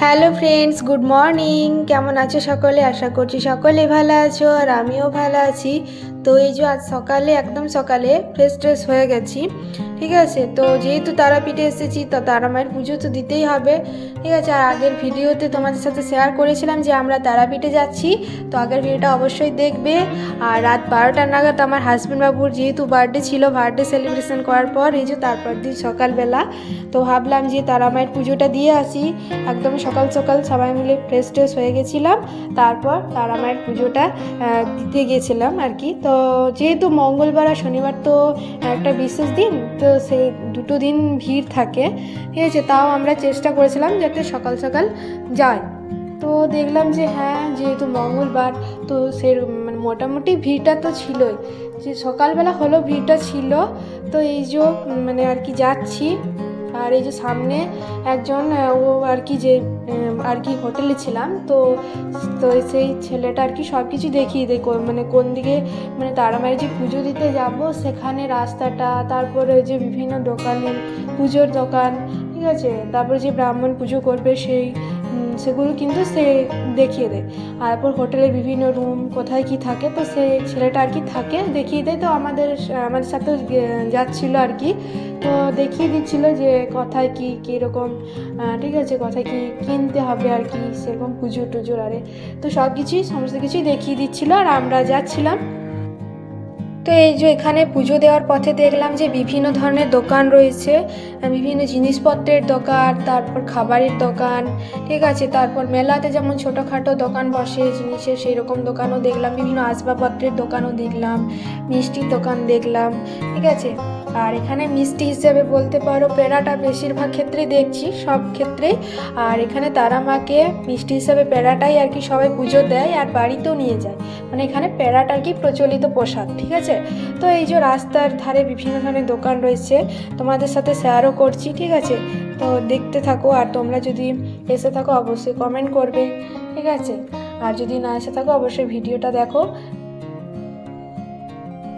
Hello friends, good morning. কেমন আছো সকলে? আশা করছি সকলে ভালো আছো আর আমিও ভালো আছি। তো এই যে আজ সকালে একদম সকালে ফ্রেশ হয়ে গেছি, ঠিক আছে। তো যেহেতু তারাপীঠে এসেছি তো তারা মায়ের পুজো তো দিতেই হবে, ঠিক আছে। আর আগের ভিডিওতে তোমাদের সাথে শেয়ার করেছিলাম যে আমরা তারাপীঠে যাচ্ছি, তো আগের ভিডিওটা অবশ্যই দেখবে। আর রাত 12টা নাগাদ আমার হাজব্যান্ড বাবুর যেহেতু বার্থডে ছিল, বার্থডে সেলিব্রেশন করার পর এই যে তারপর দিন সকালবেলা তো ভাবলাম যে তারা মায়ের পুজোটা দিয়ে আসি। একদম সকাল সকাল সবাই মিলে ফ্রেশ হয়ে গেছিলাম, তারপর তারা মায়ের পুজোটা দিতে গিয়েছিলাম আর কি। তো যেহেতু মঙ্গলবার আর শনিবার তো একটা বিশেষ দিন, তো সেই দুটো দিন ভিড় থাকে, ঠিক আছে। তাও আমরা চেষ্টা করেছিলাম যাতে সকাল সকাল যাই। তো দেখলাম যে হ্যাঁ, যেহেতু মঙ্গলবার তো সে মানে মোটামুটি ভিড়টা তো ছিলই, যে সকালবেলা হলো ভিড়টা ছিল। তো এই যে মানে আর কি যাচ্ছি। আর এই যে সামনে একজন ও আর কি যে আর কি হোটেলে ছিলাম, তো তো সেই ছেলেটা আর কি সব কিছু দেখিয়ে দেয়, মানে কোন দিকে মানে তারা মায়ের যে পুজো দিতে যাব সেখানে রাস্তাটা, তারপরে যে বিভিন্ন দোকানের পুজোর দোকান, ঠিক আছে, তারপরে যে ব্রাহ্মণ পুজো করবে সেগুলো কিন্তু সে দেখিয়ে দেয়। আর তারপর হোটেলের বিভিন্ন রুম কোথায় কি থাকে, তো সে ছেলেটা আর কি থাকে দেখিয়ে দেয়। তো আমাদের সাথেও যাচ্ছিলো আর কি, তো দেখিয়ে দিচ্ছিল যে কোথায় কি কীরকম, ঠিক আছে, কোথায় কি কিনতে হবে আর কি সেরকম পুজো টুজোর আরে। তো সমস্ত কিছুই দেখিয়ে দিচ্ছিল আর আমরা যাচ্ছিলাম। তো এই যে এখানে পুজো দেওয়ার পথে দেখলাম যে বিভিন্ন ধরনের দোকান রয়েছে, বিভিন্ন জিনিসপত্রের দোকান, তারপর খাবারের দোকান, ঠিক আছে। তারপর মেলাতে যেমন ছোটোখাটো দোকান বসে জিনিসের, সেই রকম দোকানও দেখলাম, বিভিন্ন আসবাবপত্রের দোকানও দেখলাম, মিষ্টির দোকান দেখলাম, ঠিক আছে। আর এখানে মিষ্টি হিসেবে বলতে পারো পেড়াটা বেশিরভাগ ক্ষেত্রেই দেখছি, সব ক্ষেত্রেই। আর এখানে তারা মাকে মিষ্টি হিসেবে পেড়াটাই আর কি সবাই পুজো দেয় আর বাড়িতেও নিয়ে যায়, মানে এখানে পেড়াটা আর কি প্রচলিত প্রসাদ, ঠিক আছে। তো এই যে রাস্তার ধারে বিভিন্ন ধরনের দোকান রয়েছে, তোমাদের সাথে শেয়ারও করছি, ঠিক আছে। তো দেখতে থাকো, আর তোমরা যদি এসে থাকো অবশ্যই কমেন্ট করবে, ঠিক আছে। আর যদি না এসে থাকো অবশ্যই ভিডিওটা দেখো,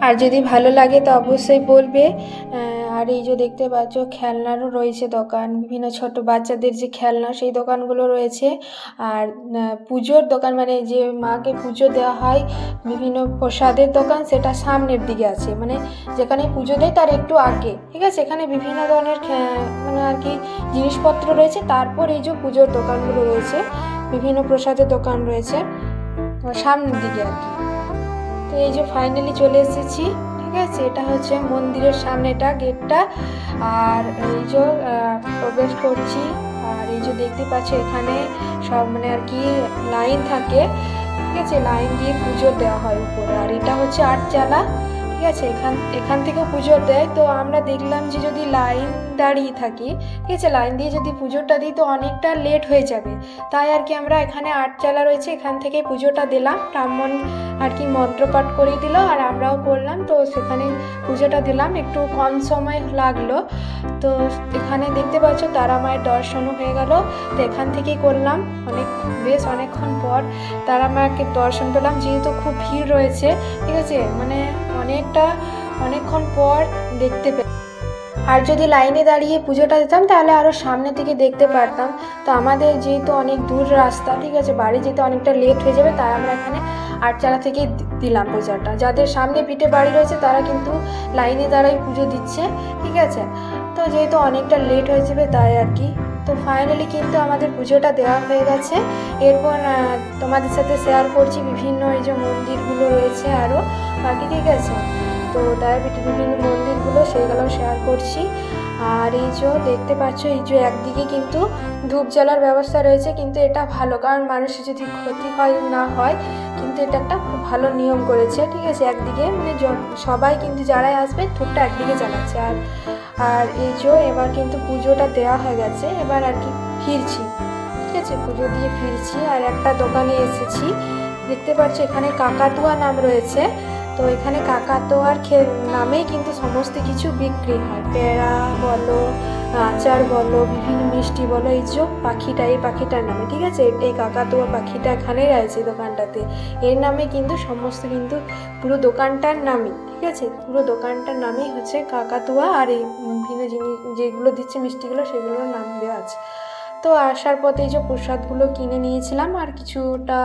আর যদি ভালো লাগে তো অবশ্যই বলবে। আর এই যে দেখতে পাচ্ছ খেলনারও রয়েছে দোকান, বিভিন্ন ছোট বাচ্চাদের যে খেলনা সেই দোকানগুলো রয়েছে। আর পুজোর দোকান, মানে যে মাকে পুজো দেওয়া হয় বিভিন্ন প্রসাদের দোকান, সেটা সামনের দিকে আছে, মানে যেখানে পুজো দেয় তার একটু আগে, ঠিক আছে। এখানে বিভিন্ন ধরনের মানে আর কি জিনিসপত্র রয়েছে। তারপর এই যে পুজোর দোকানগুলো রয়েছে, বিভিন্ন প্রসাদের দোকান রয়েছে সামনের দিকে আর কি। তো এই যে ফাইনালি চলে এসেছি, ঠিক আছে। এটা হচ্ছে মন্দিরের সামনেটা, গেটটা। আর এই যে প্রবেশ করছি। আর এই যে দেখতে পাচ্ছি এখানে সব মানে আর কি লাইন থাকে, ঠিক আছে, লাইন দিয়ে পুজো দেওয়া হয় উপরে। আর এটা হচ্ছে আটচালা, ঠিক আছে। এখান থেকেও পুজো দেয়। তো আমরা দেখলাম যে যদি লাইন দাঁড়িয়ে থাকি, ঠিক আছে, লাইন দিয়ে যদি পুজোটা দিই তো অনেকটা লেট হয়ে যাবে, তাই আর কি আমরা এখানে আটচালা রয়েছে এখান থেকে পুজোটা দিলাম। ব্রাহ্মণ আর কি মন্ত্রপাঠ করিয়ে দিল আর আমরাও করলাম, তো সেখানে পুজোটা দিলাম, একটু কম সময় লাগলো। তো এখানে দেখতে পাচ্ছ তারা মায়ের দর্শনও হয়ে গেল। তো এখান থেকেই করলাম, বেশ অনেকক্ষণ পর তারা মাকে দর্শন পেলাম, যেহেতু খুব ভিড় রয়েছে, ঠিক আছে, মানে অনেকক্ষণ পর দেখতে পেলাম। আর যদি লাইনে দাঁড়িয়ে পুজোটা দিতাম তাহলে আরও সামনে থেকে দেখতে পারতাম। তো আমাদের যেহেতু অনেক দূর রাস্তা, ঠিক আছে, বাড়ি যেতে অনেকটা লেট হয়ে যাবে, তাই আমরা এখানে আটচালা থেকে দিলাম পুজোটা। যাদের সামনে পিঠে বাড়ি রয়েছে তারা কিন্তু লাইনে দাঁড়াই পুজো দিচ্ছে, ঠিক আছে। তো যেহেতু অনেকটা লেট হয়ে যাবে তাই আর কি। তো ফাইনালি কিন্তু আমাদের পুজোটা দেওয়া হয়ে গেছে। এরপর তোমাদের সাথে শেয়ার করছি বিভিন্ন এই যে মন্দিরগুলো রয়েছে আরও বাকি, ঠিক আছে। তো তারাপীঠের বিভিন্ন মন্দিরগুলো সেইগুলো শেয়ার করছি। আর এই যে দেখতে পাচ্ছ এই যে একদিকে কিন্তু ধূপ জ্বালার ব্যবস্থা রয়েছে, কিন্তু এটা ভালো, কারণ মানুষের যদি ক্ষতি হয় না হয়, কিন্তু এটা একটা খুব ভালো নিয়ম করেছে, ঠিক আছে। একদিকে মানে সবাই কিন্তু যারাই আসবে ধূপটা একদিকে জ্বালাচ্ছে। আর এই যে এবার কিন্তু পুজোটা দেওয়া হয়ে গেছে, এবার আর কি ফিরছি, ঠিক আছে, পুজো দিয়ে ফিরছি। আর একটা দোকানে এসেছি, দেখতে পাচ্ছ এখানে কাকাতুয়া নাম রয়েছে। তো এখানে কাকাতুয়ার নামেই কিন্তু সমস্ত কিছু বিক্রি হয়, পেড়া বলো, আচার বলো, বিভিন্ন মিষ্টি বলো, এই যে এই পাখিটার নামে, ঠিক আছে। এই কাকাতুয়া পাখিটা এখানেই রয়েছে দোকানটাতে, এর নামে কিন্তু সমস্ত কিন্তু পুরো দোকানটার নামই, ঠিক আছে, পুরো দোকানটার নামেই হচ্ছে কাকাতুয়া। আর এই বিভিন্ন জিনিস যেগুলো দিচ্ছে মিষ্টিগুলো সেগুলোর নাম দেওয়া আছে। তো আসার পথে যে প্রসাদগুলো কিনে নিয়েছিলাম আর কিছুটা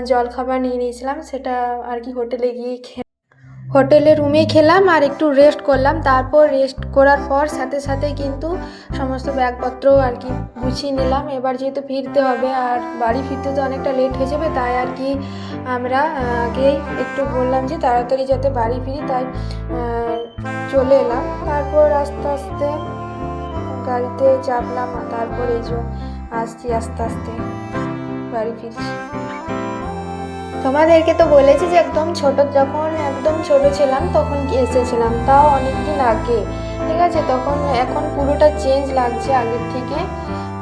জলখাবার নিয়ে নিয়েছিলাম, সেটা আর কি হোটেলে গিয়ে হোটেলে রুমেই খেলাম আর একটু রেস্ট করলাম। তারপর রেস্ট করার পর সাথে সাথে কিন্তু সমস্ত ব্যাগপত্র আর কি গুছিয়ে নিলাম। এবার যেহেতু ফিরতে হবে আর বাড়ি ফিরতে তো অনেকটা লেট হয়ে যাবে, তাই আর কি আমরা আগেই একটু বললাম যে তাড়াতাড়ি যাতে বাড়ি ফিরি, তাই চলে এলাম। তারপর আস্তে আস্তে গাড়িতে চাপলাম, তারপর এই যে আসছি আস্তে আস্তে বাড়ি ফিরছি। তোমাদেরকে তো বলেছি যে যখন একদম ছোট ছিলাম তখন এসেছিলাম, তাও অনেক দিন আগে, ঠিক আছে। এখন পুরোটা চেঞ্জ লাগছে আগের থেকে,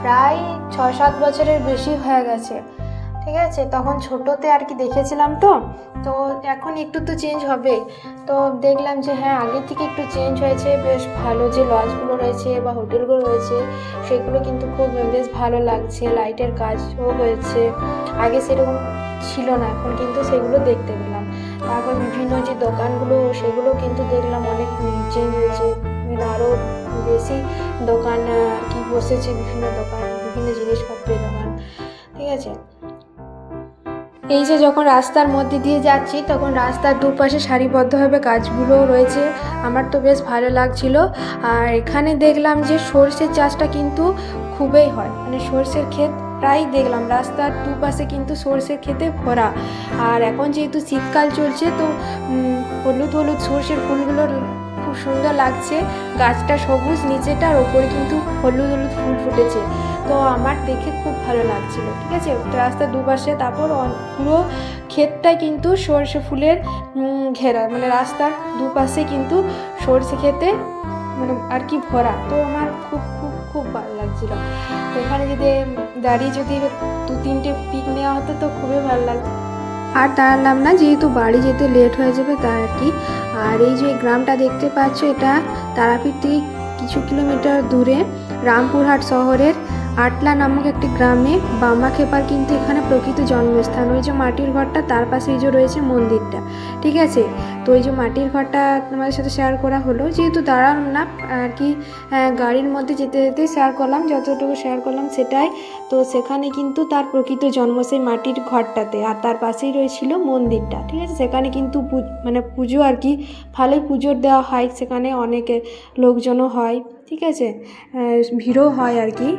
প্রায় 6-7 বছরের বেশি হয়ে গেছে, ঠিক আছে। তখন ছোটোতে আর কি দেখেছিলাম, তো এখন একটু তো চেঞ্জ হবে। তো দেখলাম যে হ্যাঁ, আগের থেকে একটু চেঞ্জ হয়েছে, বেশ ভালো যে লজগুলো রয়েছে বা হোটেলগুলো রয়েছে সেগুলো কিন্তু খুব বেশ ভালো লাগছে, লাইটের কাজও হয়েছে, আগে সেরকম ছিল না, এখন কিন্তু সেগুলো দেখতে পেলাম। তারপর বিভিন্ন যে দোকানগুলো সেগুলো কিন্তু দেখলাম অনেক চেঞ্জ হয়েছে, আরও বেশি দোকান কি বসেছে, বিভিন্ন দোকান, বিভিন্ন জিনিসপত্রের দোকান, ঠিক আছে। এই যে যখন রাস্তার মধ্যে দিয়ে যাচ্ছি তখন রাস্তার দুপাশে সারিবদ্ধভাবে গাছগুলো রয়েছে, আমার তো বেশ ভালো লাগছিল। আর এখানে দেখলাম যে সরষের চাষটা কিন্তু খুবই হয়, মানে সরষের ক্ষেত প্রায় দেখলাম রাস্তার দুপাশে কিন্তু সরষের ক্ষেতে ভরা। আর এখন যেহেতু শীতকাল চলছে, তো হলুদ হলুদ সরষের ফুলগুলো খুব সুন্দর লাগছে, গাছটা সবুজ নিচেটা, আর ওপরে কিন্তু হলুদ হলুদ ফুল ফুটেছে, তো আমার দেখে খুব ভালো লাগছিল, ঠিক আছে। রাস্তার দুপাশে তারপর পুরো ক্ষেতটাই কিন্তু সরষে ফুলের ঘেরা, মানে রাস্তার দুপাশে কিন্তু সরষে ক্ষেতে মানে আর কি ভরা, তো আমার খুব খুব খুব ভালো লাগছিল। তো এখানে যদি দাঁড়িয়ে যদি 2-3টে পিক নেওয়া হতো তো খুবই ভালো লাগতো। আর দাঁড়ালাম না, যেহেতু বাড়ি যেতে লেট হয়ে যাবে তাই আর কি। আর এই যে গ্রামটা দেখতে পাচ্ছ, এটা তারাপীঠ থেকে কিছু কিলোমিটার দূরে রামপুরহাট শহরের আটলা নামক একটি গ্রামে বামাখ্যাপার কিন্তু এখানে প্রকৃত জন্মস্থান। ওই যে মাটির ঘরটা, তার পাশে এই যে রয়েছে মন্দিরটা, ঠিক আছে। তো এই যে মাটির ঘরটা তোমাদের সাথে শেয়ার করা হলো, যেহেতু দাঁড়ালাম না আর কি, গাড়ির মধ্যে যেতে যেতে শেয়ার করলাম, যতটুকু শেয়ার করলাম সেটাই। তো সেখানে কিন্তু তার প্রকৃত জন্ম সেই মাটির ঘরটাতে, আর তার পাশেই রয়েছিল মন্দিরটা, ঠিক আছে। সেখানে কিন্তু মানে পুজো আর কি ভালোই পুজোর দেওয়া হয়, সেখানে অনেক লোকজনও হয়, ঠিক আছে, ভিড়ও হয় আর কি।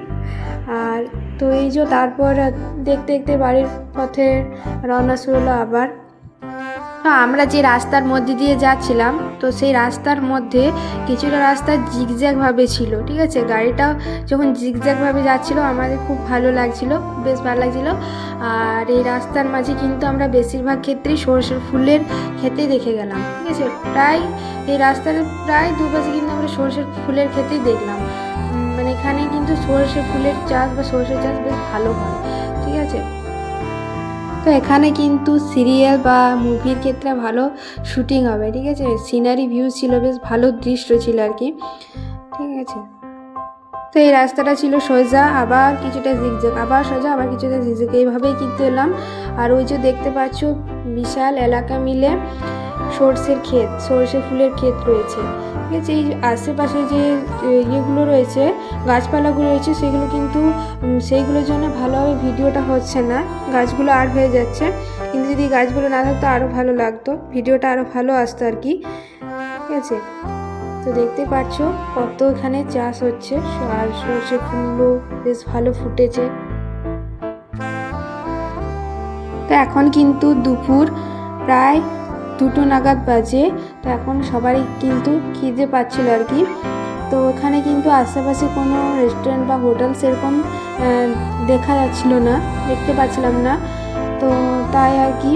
আর তো এই যে তারপর দেখতে দেখতে বাড়ির পথে রওনা শুরু হলো আবার। তো আমরা যে রাস্তার মধ্যে দিয়ে যাচ্ছিলাম, তো সেই রাস্তার মধ্যে কিছুটা রাস্তা জিগজ্যাগভাবে ছিল, ঠিক আছে। গাড়িটাও যখন জিগজ্যাগভাবে যাচ্ছিলো আমাদের খুব ভালো লাগছিল, বেশ ভালো লাগছিলো। আর এই রাস্তার মাঝে কিন্তু আমরা বেশিরভাগ ক্ষেত্রেই সরষের ফুলের ক্ষেতেই দেখে গেলাম, ঠিক আছে। প্রায় এই রাস্তার প্রায় দুপাশে কিন্তু আমরা সরষের ফুলের ক্ষেতেই দেখলাম, মানে এখানে কিন্তু সরষে ফুলের চাষ বা সরষে চাষ বেশ ভালো হয়, ঠিক আছে। তো এখানে কিন্তু সিরিয়াল বা মুভির ক্ষেত্রে ভালো শুটিং হবে, ঠিক আছে। সিনারি ভিউ ছিল, বেশ ভালো দৃশ্য ছিল আর কি, ঠিক আছে। তো এই রাস্তাটা ছিল সোজা, আবার কিছুটা জিগজ্যাগ, আবার সোজা, আবার কিছুটা জিগজ্যাগ, এইভাবেই কিন্তু এলাম। আর ওই যে দেখতে পাচ্ছ বিশাল এলাকা মিলে সরষে ফুলের ক্ষেত রয়েছে, ঠিক আছে। এই আশেপাশে যে ইয়েগুলো রয়েছে, গাছপালাগুলো রয়েছে, সেগুলো কিন্তু সেইগুলোর জন্য ভালোভাবে ভিডিওটা হচ্ছে না, গাছগুলো আর হয়ে যাচ্ছে, কিন্তু যদি গাছগুলো না থাকতো আরও ভালো লাগতো, ভিডিওটা আরও ভালো আসতো আর কি, ঠিক আছে। তো দেখতে পাচ্ছ কত এখানে চাষ হচ্ছে, আর সরষে ফুলও বেশ ভালো ফুটেছে। তো এখন কিন্তু দুপুর প্রায় 2টো নাগাদ বাজে, তো এখন সবারই কিন্তু খিদে পাচ্ছিল আর কি। তো এখানে কিন্তু আশেপাশে কোনো রেস্টুরেন্ট বা হোটেল সেরকম দেখা যাচ্ছিল না, দেখতে পাচ্ছিলাম না, তো তাই আর কি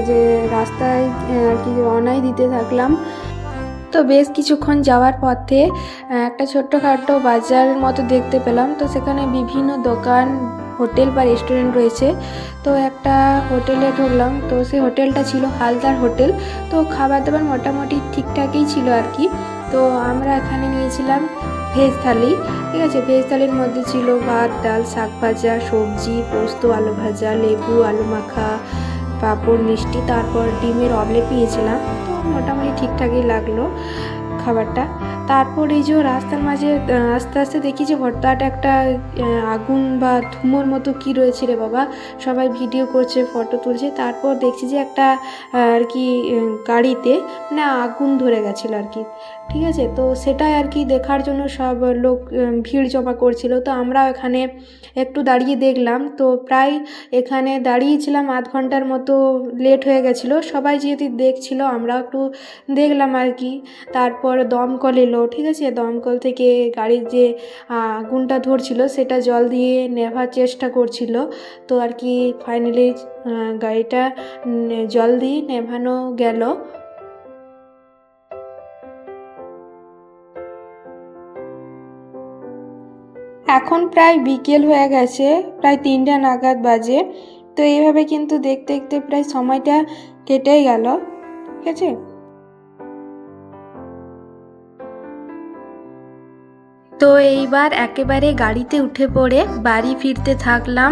যে রাস্তায় আর কি রওনাই দিতে থাকলাম। তো বেশ কিছুক্ষণ যাওয়ার পথে একটা ছোট্টখাটো বাজারের মতো দেখতে পেলাম, তো সেখানে বিভিন্ন দোকান, হোটেল বা রেস্টুরেন্ট রয়েছে। তো একটা হোটেলে ঢুকলাম, তো সেই হোটেলটা ছিল হালদার হোটেল, তো খাবার দাবার মোটামুটি ঠিকঠাকই ছিল আর কি। তো আমরা এখানে নিয়েছিলাম ভেজ থালি, ঠিক আছে। ভেজ থালির মধ্যে ছিল ভাত, ডাল, শাক ভাজা, সবজি, পোস্ত, আলু ভাজা, লেবু, আলু মাখা, পাঁপড়, মিষ্টি, তারপর ডিমের অমলেট নিয়েছিলাম, তো মোটামুটি ঠিকঠাকই লাগলো। খাবারটা। তারপর এই যে রাস্তার মাঝে আস্তে আস্তে দেখি যে হঠাৎ একটা আগুন বা ধুমোর মতো কি রয়েছে রে বাবা, সবাই ভিডিও করছে, ফটো তুলছে। তারপর দেখছি যে একটা আর কি গাড়িতে মানে আগুন ধরে গেছিলো আর কি, ঠিক আছে। তো সেটাই আর কি দেখার জন্য সব লোক ভিড় জমা করছিল। তো আমরা এখানে একটু দাঁড়িয়ে দেখলাম। তো প্রায় এখানে দাঁড়িয়েছিলাম আধ ঘন্টার মতো, লেট হয়ে গেছিলো। সবাই যেহেতু দেখছিল আমরাও একটু দেখলাম আর কি। তারপর দমকল এলো, ঠিক আছে। দমকল থেকে গাড়ির যে আগুনটা ধরছিল সেটা জল দিয়ে নেভার চেষ্টা করছিল। তো আর কি ফাইনালি গাড়িটা জল দিয়ে নেভানো গেল। এখন প্রায় বিকেল হয়ে গেছে, প্রায় 3টা নাগাদ বাজে। তো এইভাবে কিন্তু দেখতে দেখতে প্রায় সময়টা কেটেই গেল, ঠিক আছে। তো এইবার একেবারে গাড়িতে উঠে পড়ে বাড়ি ফিরতে থাকলাম,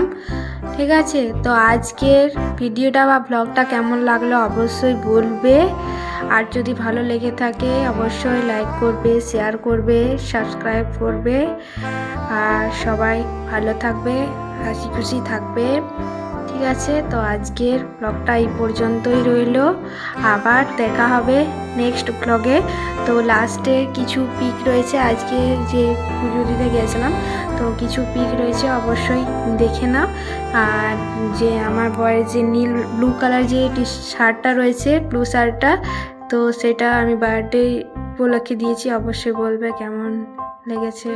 ঠিক আছে। তো আজকের ভিডিওটা বা ব্লগটা কেমন লাগলো অবশ্যই বলবে। আর যদি ভালো লেগে থাকে অবশ্যই লাইক করবে, শেয়ার করবে, সাবস্ক্রাইব করবে। আর সবাই ভালো থাকবে, হাসি খুশি থাকবে, ঠিক আছে। তো আজকের ব্লগটা এই পর্যন্তই রইল, আবার দেখা হবে নেক্সট ব্লগে। তো লাস্টে কিছু পিক রয়েছে, আজকে যে পুজো দিতে গিয়েছিলাম তো কিছু পিক রয়েছে, অবশ্যই দেখে নাও। আর যে আমার বয়ের যে নীল ব্লু কালার যে শার্টটা রয়েছে, ব্লু শার্টটা, তো সেটা আমি বার্থডে উপলক্ষে দিয়েছি, অবশ্যই বলবে কেমন লেগেছে।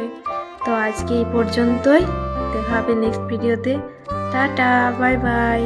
তো আজকে এই পর্যন্তই, দেখা হবে নেক্সট ভিডিওতে। Tata, bye bye.